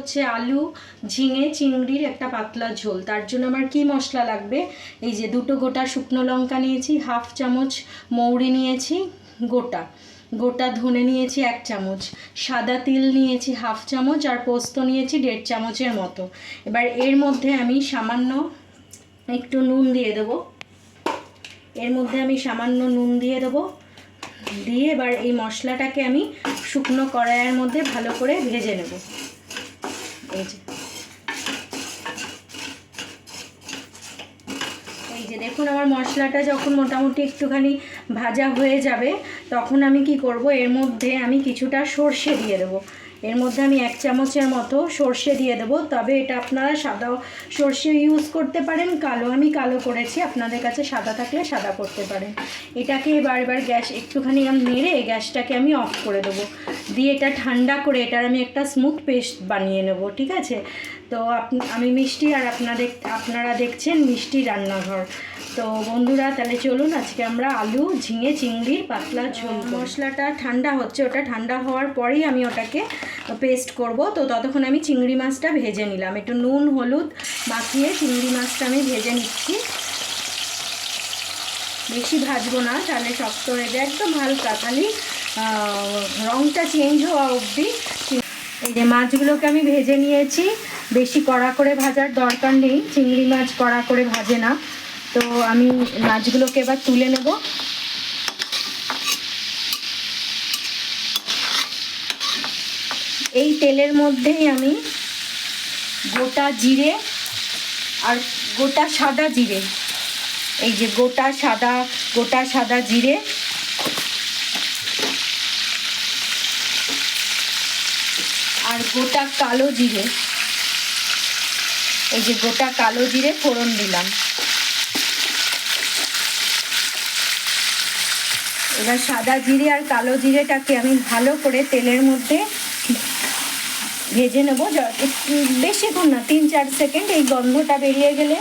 হচ্ছে আলু ঝিঙে চিংড়ির একটা পাতলা ঝোল। তার জন্য আমার কি মশলা লাগবে, এই যে 2টো গোটা শুকনো লঙ্কা নিয়েছি, 1/2 চামচ মৌরি নিয়েছি গোটা, গোটা ধনে নিয়েছি 1 চামচ, সাদা তিল নিয়েছি 1/2 চামচ, আর পোস্ত নিয়েছি 1.5 চামচের মতো। এবার এর মধ্যে আমি সামান্য একটু নুন দিয়ে দেবো, এর মধ্যে আমি সামান্য নুন দিয়ে দেবো, দিয়ে এবার এই মশলাটাকে আমি শুকনো কড়াইয়ের মধ্যে ভালো করে ভেজে নেব। এই যে দেখুন আমার মশলাটা যখন মোটামুটি একটুখানি ভাজা হয়ে যাবে তখন আমি কি করব, এর মধ্যে আমি কিছুটা সর্ষে দিয়ে দেবো। এর মধ্যে আমি 1 চামচের মতো সর্ষে দিয়ে দেবো, তবে এটা আপনারা সাদা সর্ষে ইউজ করতে পারেন, কালো আমি কালো করেছি, আপনাদের কাছে সাদা থাকলে সাদা করতে পারেন। এটাকে এবার গ্যাস একটুখানি নেড়ে গ্যাসটাকে আমি অফ করে দেবো, দিয়ে এটা ঠান্ডা করে এটার আমি একটা স্মুথ পেস্ট বানিয়ে নেব, ঠিক আছে। তো আমি মিষ্টি আর আপনারা দেখছেন মিষ্টি রান্নাঘর। তো বন্ধুরা তাহলে চলুন আজকে আমরা আলু ঝিঙে চিংড়ির পাতলা ঝোল। মশলাটা ঠান্ডা হচ্ছে, ওটা ঠান্ডা হওয়ার পরেই আমি ওটাকে পেস্ট করব। তো ততক্ষণ আমি চিংড়ি মাছটা ভেজে নিলাম, একটু নুন হলুদ মাখিয়ে চিংড়ি মাছটা আমি ভেজে নিচ্ছি। বেশি ভাজবো না, তাহলে শক্ত হয়ে যায়, একদম হালকা, খালি রঙটা চেঞ্জ হওয়া অবধি। এই যে মাছগুলোকে আমি ভেজে নিয়েছি, বেশি কড়া করে ভাজার দরকার নেই, চিংড়ি মাছ কড়া করে ভাজে না। তো আমি মাছগুলোকে এবার তুলে নেব। এই তেলের মধ্যেই আমি গোটা জিরে আর গোটা সাদা জিরে, এই যে গোটা সাদা জিরে আর গোটা কালো জিরে, এই যে গোটা কালো জিরে ফোড়ন দিলাম। এবার সাদা জিরে আর কালো জিরেটাকে আমি ভালো করে তেলের মধ্যে ভেজে নেব, বেশিক্ষণ না, 3-4 সেকেন্ড। এই গন্ধটা বেরিয়ে গেলে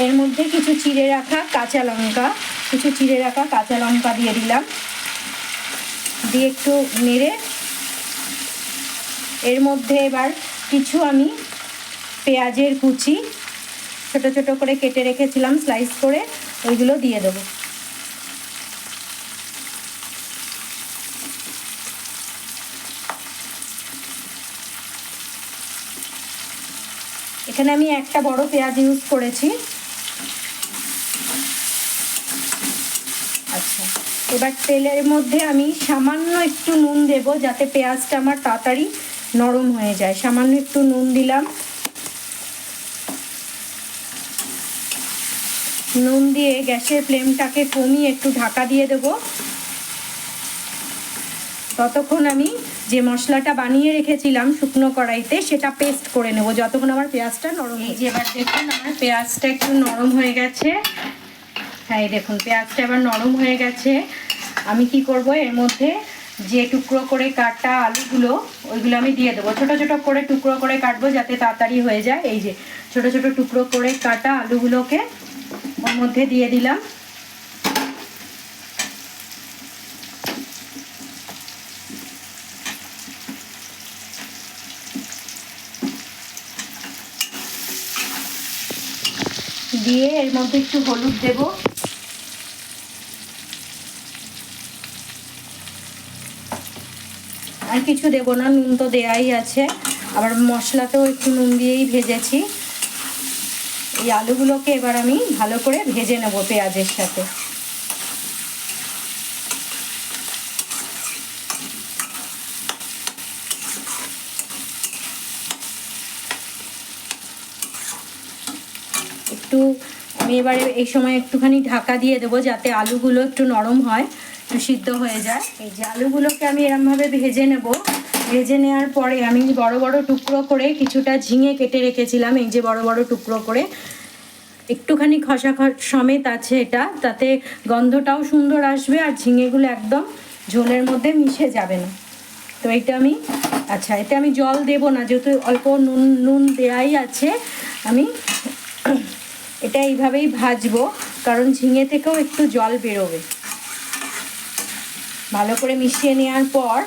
এর মধ্যে কিছু চিড়ে রাখা কাঁচা লঙ্কা দিয়ে দিলাম, দিয়ে একটু নেড়ে এর মধ্যে এবার কিছু আমি পেঁয়াজের কুচি ছোট ছোট করে কেটে রেখেছিলাম স্লাইস করে, ওইগুলো দিয়ে দেবো। এখানে আমি একটা বড় পেঁয়াজ ইউজ করেছি। আচ্ছা, এবার তেলের মধ্যে আমি সামান্য একটু নুন দেব, যাতে পেঁয়াজটা আমার তাড়াতাড়ি নরম হয়ে যায়। সামান্য একটু নুন দিলাম, নুন দিয়ে গ্যাসের ফ্লেমটাকে কমিয়ে একটু ঢাকা দিয়ে দেব। ততক্ষণ আমি যে মশলাটা বানিয়ে রেখেছিলাম শুকনো কড়াইতে সেটা পেস্ট করে নেব, যতক্ষণ আমার পেঁয়াজটা নরম। এই যে এবার দেখুন আমার পেঁয়াজটা একটু নরম হয়ে গেছে। হ্যাঁ দেখুন পেঁয়াজটা এবার নরম হয়ে গেছে। আমি কি করব, এর মধ্যে যে টুকরো করে কাটা আলুগুলো ওইগুলো আমি দিয়ে দেবো। ছোট ছোট করে টুকরো করে কাটবো যাতে তাড়াতাড়ি হয়ে যায়। এই যে ছোট ছোট টুকরো করে কাটা আলুগুলোকে ওর মধ্যে দিয়ে দিলাম। দিয়ে এর মধ্যে একটু হলুদ দেব, আর কিছু দেব না, নুন তো দেয়াই আছে, আবার মশলাতেও একটু নুন দিয়েই ভেজেছি। এই আলুগুলোকে এবার আমি ভালো করে ভেজে নেব পেঁয়াজের সাথে। আমি এবারে এই সময় একটুখানি ঢাকা দিয়ে দেবো যাতে আলুগুলো একটু নরম হয়, একটু সিদ্ধ হয়ে যায়। এই যে আলুগুলোকে আমি এরমভাবে ভেজে নেব। ভেজে নেওয়ার পরে আমি বড় বড় টুকরো করে কিছুটা ঝিঙে কেটে রেখেছিলাম, এই যে বড় বড় টুকরো করে, একটুখানি খসা সমেত আছে এটা, তাতে গন্ধটাও সুন্দর আসবে আর ঝিঙেগুলো একদম ঝোলের মধ্যে মিশে যাবে না। তো এটা আমি এতে আমি জল দেব না, যেহেতু অল্প নুন দেয়াই আছে। আমি এটা এইভাবেই ভাজবো, কারণ ঝিঙে থেকেও একটু জল বেরোবে। ভালো করে মিশিয়ে নেওয়ার পর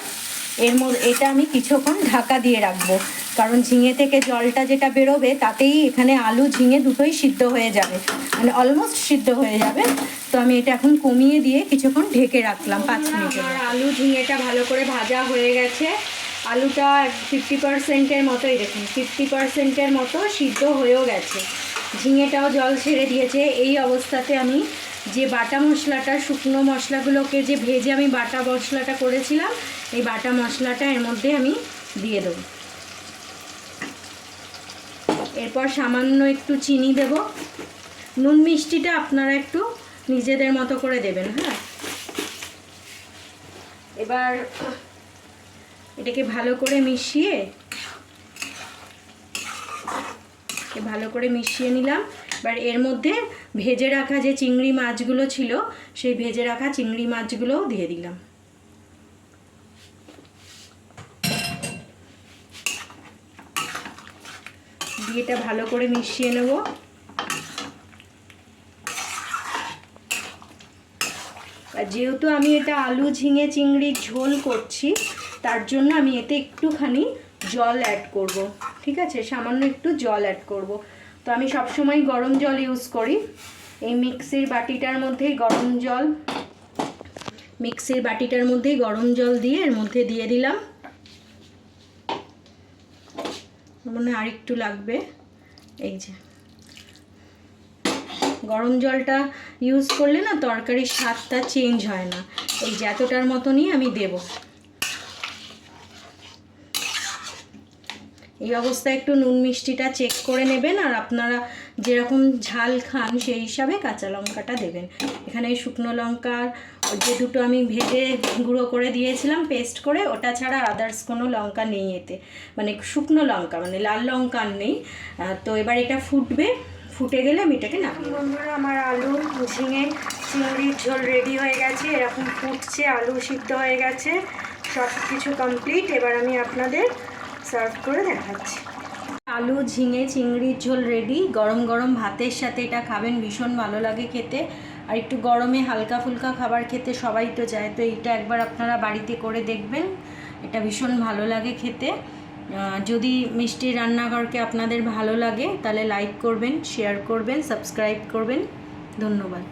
এটা আমি কিছুক্ষণ ঢাকা দিয়ে রাখবো, কারণ ঝিঙে থেকে জলটা যেটা বেরোবে তাতেই এখানে আলু ঝিঙে দুটোই সিদ্ধ হয়ে যাবে, মানে অলমোস্ট সিদ্ধ হয়ে যাবে। তো আমি এটা এখন কমিয়ে দিয়ে কিছুক্ষণ ঢেকে রাখলাম 5 মিনিট। আর আলু ঝিঙেটা ভালো করে ভাজা হয়ে গেছে, আলুটা 50%-এর মতোই, দেখুন 50%-এর মতো সিদ্ধ হয়েও গেছে, ঝিঙেটাও জল ছেড়ে দিয়েছে। এই অবস্থাতে আমি যে বাটা মশলাটা, শুকনো মশলাগুলোকে যে ভেজে আমি বাটা মশলাটা করেছিলাম, এই বাটা মশলাটা এর মধ্যে আমি দিয়ে দেবো। এরপর সামান্য একটু চিনি দেব, নুন মিষ্টিটা আপনারা একটু নিজেদের মতো করে দেবেন। হ্যাঁ, এবার এটাকে ভালো করে মিশিয়ে নিলাম। এবার এর মধ্যে ভেজে রাখা যে চিংড়ি মাছগুলো ছিল, সেই ভেজে রাখা চিংড়ি মাছগুলোও দিয়ে দিলাম। দিয়ে এটা ভালো করে মিশিয়ে নেব। আর যেহেতু আমি এটা আলু ঝিঙে চিংড়ির ঝোল করছি, তার জন্য আমি এতে একটুখানি জল অ্যাড করব। ঠিক আছে, সামান্য একটু জল অ্যাড করব। তো আমি সবসময় গরম জল ইউজ করি। এই মিক্সির বাটিটার মধ্যেই গরম জল দিয়ে এর মধ্যে দিয়ে দিলাম। মনে হয় আর একটু লাগবে। এই যে গরম জলটা ইউজ করলে না তরকারির স্বাদটা চেঞ্জ হয় না। এই যে এতটার মতনই আমি দেব। এই অবস্থায় একটু নুন মিষ্টিটা চেক করে নেবেন, আর আপনারা যেরকম ঝাল খান সেই হিসাবে কাঁচা লঙ্কাটা দেবেন। এখানে শুকনো লঙ্কার যে দুটো আমি ভেজে গুঁড়ো করে দিয়েছিলাম পেস্ট করে, ওটা ছাড়া আদার্স কোনো লঙ্কা নেই এতে, মানে শুকনো লঙ্কা, মানে লাল লঙ্কা নেই। তো এবার এটা ফুটে গেলে আমি এটাকে নামিয়ে। বন্ধুরা, আমার আলু ঝিঙে চিংড়ির ঝোল রেডি হয়ে গেছে, এরকম ফুটছে, আলু সিদ্ধ হয়ে গেছে, সব কিছু কমপ্লিট। এবার আমি আপনাদের সার্ভ করে দেখাচ্ছি। আলু ঝিঙে চিংড়ির ঝোল রেডি। গরম গরম ভাতের সাথে এটা খাবেন, ভীষণ ভালো লাগে খেতে। আর একটু গরমে হালকা ফুলকা খাবার খেতে সবাই তো চায়, তো এইটা একবার আপনারা বাড়িতে করে দেখবেন, এটা ভীষণ ভালো লাগে খেতে। যদি মিষ্টির রান্নাঘরকে আপনাদের ভালো লাগে তাহলে লাইক করবেন, শেয়ার করবেন, সাবস্ক্রাইব করবেন। ধন্যবাদ।